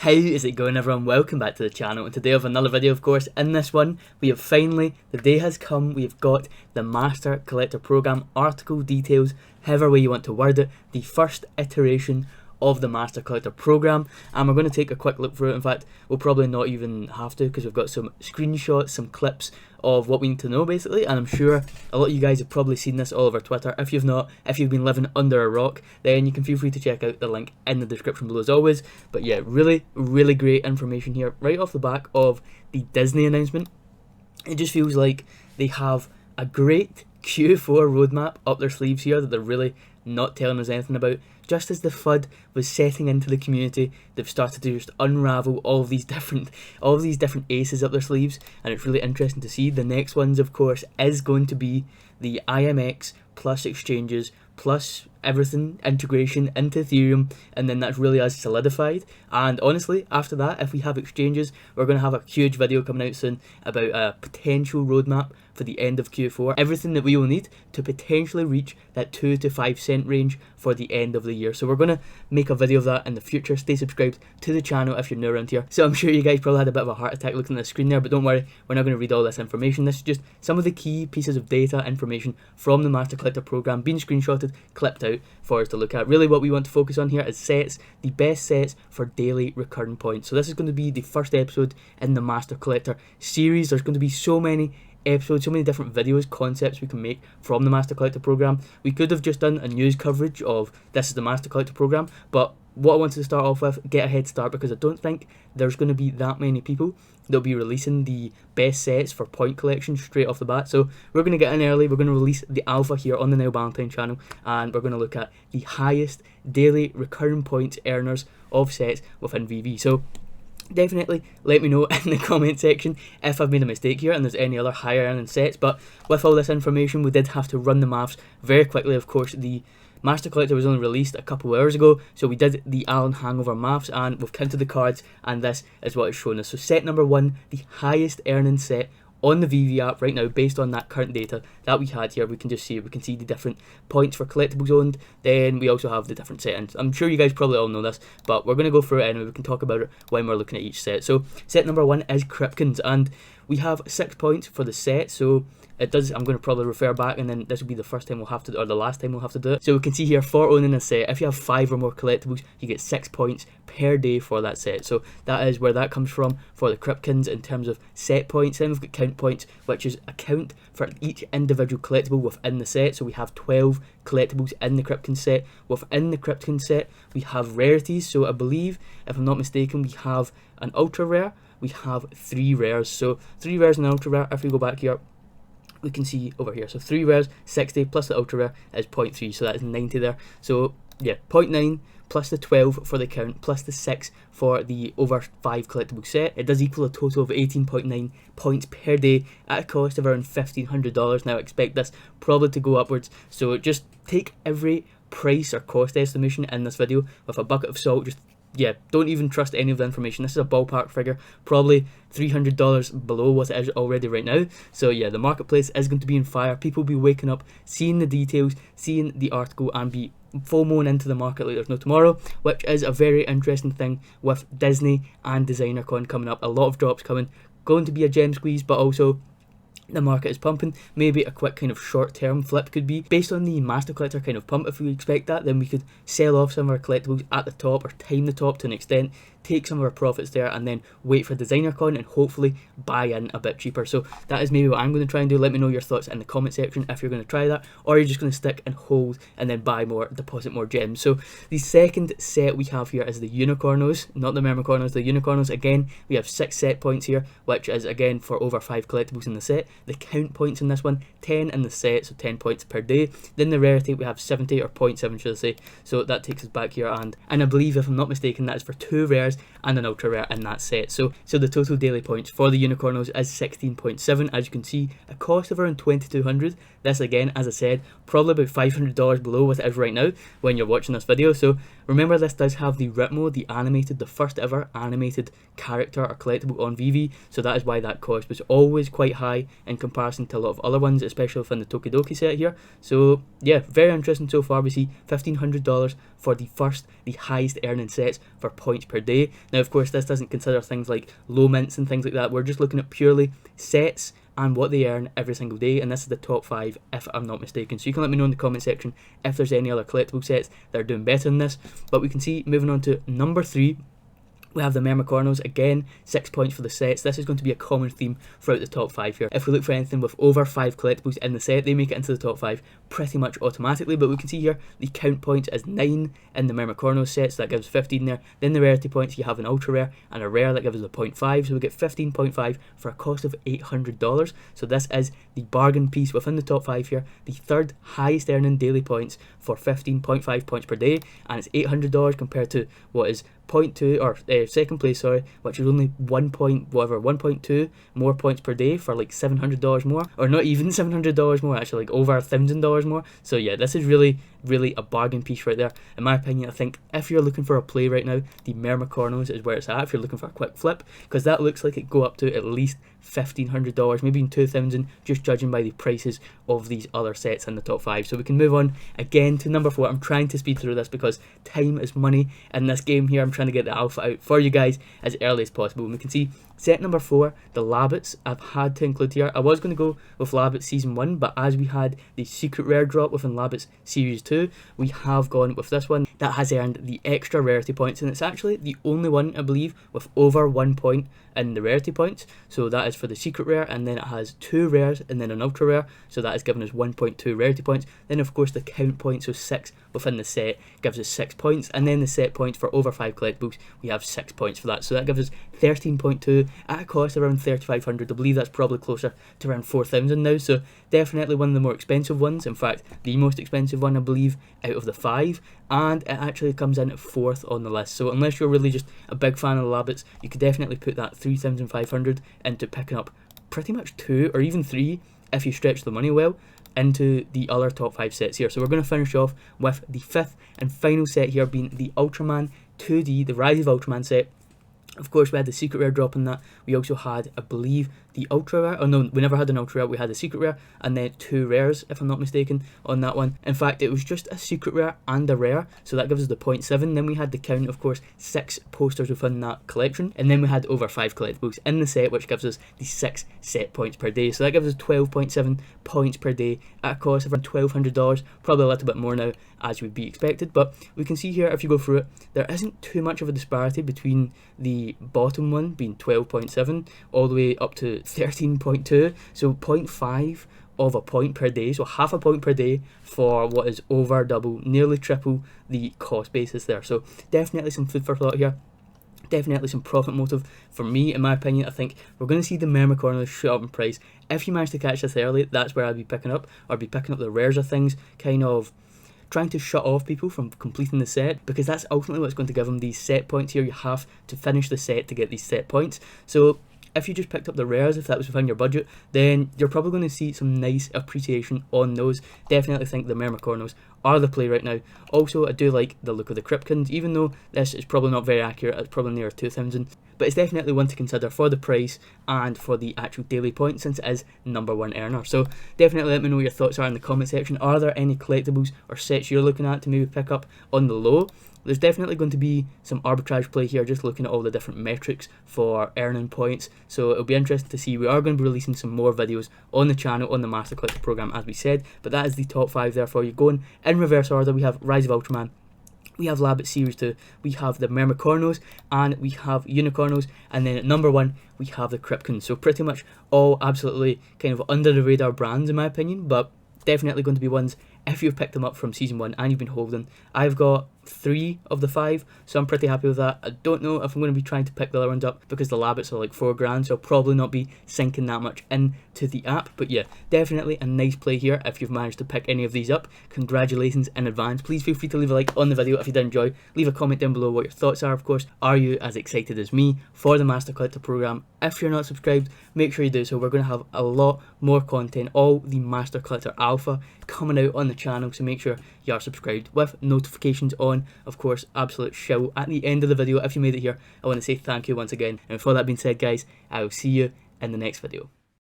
How is it going, everyone? Welcome back to the channel, and today I have another video. Of course, in this one we have finally, the day has come, we have got the Master Collector Program article details, however way you want to word it, the first iteration of the Master Collector Program, and we're going to take a quick look through it. In fact, we'll probably not even have to, because we've got some screenshots, some clips of what we need to know basically, and I'm sure a lot of you guys have probably seen this all over Twitter. If you've not, if you've been living under a rock, then you can feel free to check out the link in the description below as always. But yeah, really great information here right off the back of the Disney announcement. It just feels like they have a great Q4 roadmap up their sleeves here that they're really not telling us anything about. Just as the FUD was setting into the community, they've started to just unravel all of these different aces up their sleeves, and it's really interesting to see. The next ones, of course, is going to be the IMX plus exchanges plus everything, integration into Ethereum, and then that's really as solidified. And honestly, after that, if we have exchanges, we're going to have a huge video coming out soon about a potential roadmap for the end of Q4, everything that we will need to potentially reach that 2 to 5 cent range for the end of the year. So we're going to make a video of that in the future. Stay subscribed to the channel if you're new around here. So I'm sure you guys probably had a bit of a heart attack looking at the screen there, but don't worry, we're not going to read all this information. This is just some of the key pieces of data, information from the Master Collector Program being screenshotted, clipped out for us to look at. Really what we want to focus on here is sets, the best sets for daily recurring points. So this is going to be the first episode in the Master Collector series. There's going to be so many episodes, so many different videos, concepts we can make from the Master Collector Program. We could have just done a news coverage of this is the Master Collector Program, but what I wanted to start off with, get a head start, because I don't think there's going to be that many people that'll be releasing the best sets for point collection straight off the bat. So we're going to get in early, we're going to release the alpha here on the Now Valentine channel, and we're going to look at the highest daily recurring points earners of sets within VeVe. So definitely let me know in the comment section if I've made a mistake here and there's any other higher earning sets. But with all this information, we did have to run the maths very quickly. Of course, the Master Collector was only released a couple of hours ago, so we did the Alan Hangover maths and we've counted the cards, and this is what it's shown us. So set number 1, the highest earning set on the VeVe app right now, based on that current data that we had here. We can just see it, we can see the different points for collectibles owned, then we also have the different settings. I'm sure you guys probably all know this, but we're going to go through it anyway. We can talk about it when we're looking at each set. So set number 1 is Krypkins, and we have 6 points for the set, so it does, I'm going to probably refer back, and then this will be the first time we'll have to, or the last time we'll have to do it. So we can see here, for owning a set, if you have 5 or more collectibles, you get 6 points per day for that set. So that is where that comes from for the Krypkins in terms of set points. Then we've got count points, which is a count for each individual collectible within the set. So we have 12 collectibles in the Krypkin set. Within the Krypkin set, we have rarities. So I believe, if I'm not mistaken, we have an ultra rare, we have 3 rares. So 3 rares and an ultra rare. If we go back here, we can see over here, so 3 rares, 60 plus the ultra rare is 0.3, so that is 90 there. So yeah, 0.9 plus the 12 for the count plus the 6 for the over 5 collectible set, it does equal a total of 18.9 points per day at a cost of around $1,500. Now expect this probably to go upwards, so just take every price or cost estimation in this video with a bucket of salt. Just don't even trust any of the information. This is a ballpark figure, probably $300 below what it is already right now. So yeah, the marketplace is going to be on fire. People will be waking up, seeing the details, seeing the article, and be FOMOing into the market like there's no tomorrow, which is a very interesting thing with Disney and DesignerCon coming up. A lot of drops coming, going to be a gem squeeze, but also the market is pumping. Maybe a quick kind of short-term flip could be based on the Master Collector kind of pump. If we expect that, then we could sell off some of our collectibles at the top, or time the top to an extent, take some of our profits there, and then wait for DesignerCon and hopefully buy in a bit cheaper. So that is maybe what I'm going to try and do. Let me know your thoughts in the comment section if you're going to try that, or you're just going to stick and hold and then buy more, deposit more gems. So the second set we have here is the Unicornos, not the Mermicornos, the Unicornos. Again, we have 6 set points here, which is again for over 5 collectibles in the set. The count points in this one, 10 in the set, so 10 points per day. Then the rarity, we have 70, or 0.7 should I say, so that takes us back here, and I believe, if I'm not mistaken, that is for 2 rares and an ultra rare in that set. So the total daily points for the Unicornos is 16.7, as you can see, a cost of around 2,200. This again, as I said, probably about $500 below what it is right now when you're watching this video. So remember, this does have the Ripmo, the animated, the first ever animated character or collectible on VeVe, so that is why that cost was always quite high in comparison to a lot of other ones, especially within the Tokidoki set here. So yeah, very interesting so far. We see $1,500 for the highest earning sets for points per day. Now of course this doesn't consider things like low mints and things like that. We're just looking at purely sets and what they earn every single day, and this is the top 5 if I'm not mistaken. So you can let me know in the comment section if there's any other collectible sets that are doing better than this. But we can see, moving on to number 3, we have the Mermicornos. Again, 6 points for the sets. This is going to be a common theme throughout the top 5 here. If we look for anything with over 5 collectibles in the set, they make it into the top 5 pretty much automatically. But we can see here the count points is 9 in the Mermicornos sets, so that gives 15 there. Then the rarity points, you have an ultra rare and a rare, that gives us a 0.5, so we get 15.5 for a cost of $800. So this is the bargain piece within the top 5 here, the third highest earning daily points for 15.5 points per day, and it's $800 compared to what is 0.2 or second place, sorry, which is only 1.2 more points per day for like $700 more, or not even $700 more, actually like over $1,000 more. So yeah, this is really a bargain piece right there. In my opinion, I think if you're looking for a play right now, the Mermicornos is where it's at if you're looking for a quick flip, because that looks like it go up to at least $1,500, maybe even $2,000, just judging by the prices of these other sets in the top 5. So we can move on again to number 4. I'm trying to speed through this because time is money in this game here. I'm trying to get the alpha out for you guys as early as possible. And we can see set number 4, the Labbits, I've had to include here. I was going to go with Labbits Season 1, but as we had the secret rare drop within Labbits Series 2, we have gone with this one that has earned the extra rarity points, and it's actually the only one, I believe, with over 1 point in the rarity points. So that is for the secret rare, and then it has 2 rares and then an ultra rare, so that is giving us 1.2 rarity points. Then of course the count points, so 6 within the set, gives us 6 points, and then the set points for over 5 collectibles, we have 6 points for that, so that gives us 13.2 at a cost around 3,500. I believe that's probably closer to around 4,000 now, so definitely one of the more expensive ones. In fact, the most expensive one, I believe, out of the 5, and it actually comes in at 4th on the list. So unless you're really just a big fan of the Labbits, you could definitely put that 3,500 into picking up pretty much 2 or even 3 if you stretch the money well into the other top 5 sets here. So we're going to finish off with the 5th and final set here, being the Ultraman 2D, the Rise of Ultraman set. Of course, we had the secret rare drop in that. We also had, I believe, the ultra rare. Oh no, we never had an ultra rare. We had a secret rare and then 2 rares, if I'm not mistaken, on that one. In fact, it was just a secret rare and a rare, so that gives us the 0.7. Then we had the count, of course, 6 posters within that collection, and then we had over 5 collectibles in the set, which gives us the 6 set points per day. So that gives us 12.7 points per day at a cost of around $1,200, probably a little bit more now, as would be expected. But we can see here, if you go through it, there isn't too much of a disparity between the bottom one being 12.7 all the way up to 13.2, so 0.5 of a point per day, so half a point per day for what is over double, nearly triple the cost basis there. So definitely some food for thought here, definitely some profit motive for me. In my opinion, I think we're going to see the Mermicornos shoot up in price. If you manage to catch this early, that's where I'd be picking up, or be picking up the rares of things, kind of trying to shut off people from completing the set, because that's ultimately what's going to give them these set points here. You have to finish the set to get these set points. So if you just picked up the rares, if that was within your budget, then you're probably going to see some nice appreciation on those. Definitely think the Mermicornos are the play right now. Also, I do like the look of the Cryptkins, even though this is probably not very accurate, it's probably near 2,000, but it's definitely one to consider for the price and for the actual daily points, since it is #1 earner. So definitely let me know what your thoughts are in the comment section. Are there any collectibles or sets you're looking at to maybe pick up on the low? There's definitely going to be some arbitrage play here, just looking at all the different metrics for earning points. So it'll be interesting to see. We are going to be releasing some more videos on the channel, on the Master Collector program, as we said. But that is the top 5 there for you. Going in reverse order, we have Rise of Ultraman, we have Labbit Series 2, we have the Mermicornos, and we have Unicornos, and then at #1 we have the Cryptkins. So pretty much all absolutely kind of under the radar brands in my opinion, but definitely going to be ones if you've picked them up from Season 1 and you've been holding. I've got 3 of the 5, so I'm pretty happy with that. I don't know if I'm going to be trying to pick the other ones up, because the Labbits are like $4,000, so I'll probably not be sinking that much into the app. But yeah, definitely a nice play here if you've managed to pick any of these up. Congratulations in advance. Please feel free to leave a like on the video if you did enjoy. Leave a comment down below what your thoughts are, of course. Are you as excited as me for the Master Collector program? If you're not subscribed, make sure you do so. We're going to have a lot more content, all the Master Collector Alpha coming out on the channel, so make sure you are subscribed with notifications on. Of course, absolute shout at the end of the video if you made it here. I want to say thank you once again, and with all that being said guys, I will see you in the next video.